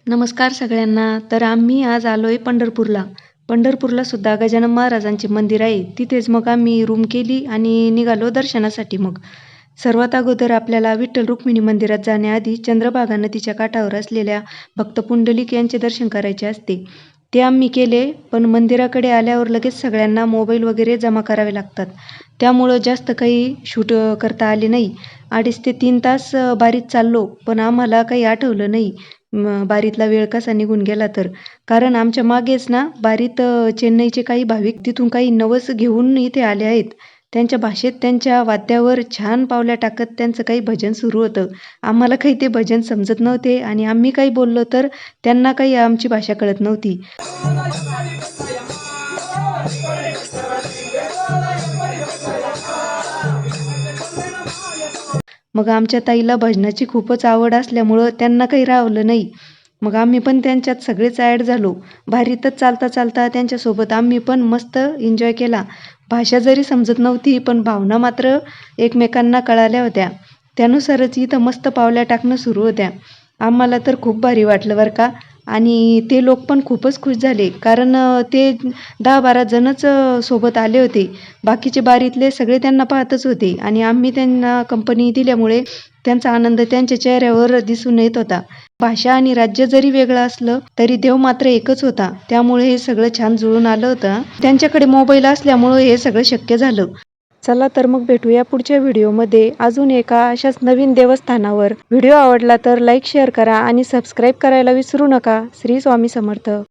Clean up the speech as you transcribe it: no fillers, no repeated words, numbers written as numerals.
नमस्कार सगळ्यांना. तर आम्ही आज आलोय पंढरपूरला. पंढरपूरला सुद्धा गजानन महाराजांचे मंदिर आहे. तिथेच मग आम्ही रूम केली आणि निघालो दर्शनासाठी. मग सर्वात अगोदर आपल्याला विठ्ठल रुक्मिणी मंदिरात जाण्याआधी चंद्रभागा नदीच्या काठावर असलेल्या भक्त पुंडलिक यांचे दर्शन करायचे असते. ते आम्ही केले, पण मंदिराकडे आल्यावर लगेच सगळ्यांना मोबाईल वगैरे जमा करावे लागतात. त्यामुळं जास्त काही शूट करता आले नाही. 2.5 ते 3 तास बारीत चाललो, पण आम्हाला काही आठवलं नाही बारीतला वेळ कसा निघून गेला तर. कारण आमच्या मागेच ना बारीत चेन्नईचे काही भाविक तिथून काही नवस घेऊन इथे आले आहेत. त्यांच्या भाषेत त्यांच्या वाद्यावर छान पावल्या टाकत त्यांचं काही भजन सुरू होतं. आम्हाला काही ते भजन समजत नव्हते आणि आम्ही काही बोललो तर त्यांना काही आमची भाषा कळत नव्हती. मग आमच्या ताईला भजनाची खूपच आवड असल्यामुळं त्यांना काही राहवलं नाही. मग आम्ही पण त्यांच्यात सगळेच ॲड झालो. भारीतच चालता चालता त्यांच्यासोबत आम्ही पण मस्त एन्जॉय केला. भाषा जरी समजत नव्हती, पण भावना मात्र एकमेकांना कळाल्या होत्या. त्यानुसारच इथं मस्त पावल्या टाकणं सुरू होत्या. आम्हाला तर खूप भारी वाटलं बरं का. आणि ते लोक पण खूपच खुश झाले, कारण ते 10-12 जणच सोबत आले होते. बाकीचे बारीतले सगळे त्यांना पाहतच होते आणि आम्ही त्यांना कंपनी दिल्यामुळे त्यांचा आनंद त्यांच्या चेहऱ्यावर दिसून येत होता. भाषा आणि राज्य जरी वेगळं असलं तरी देव मात्र एकच होता. त्यामुळे हे सगळं छान जुळून आलं होतं. त्यांच्याकडे मोबाईल असल्यामुळे हे सगळं शक्य झालं. चला तर मग भेटूया पुढच्या व्हिडिओमध्ये अजून एका अशाच नवीन देवस्थानावर. व्हिडिओ आवडला तर लाईक, शेअर करा आणि सबस्क्राईब करायला विसरू नका. श्री स्वामी समर्थ.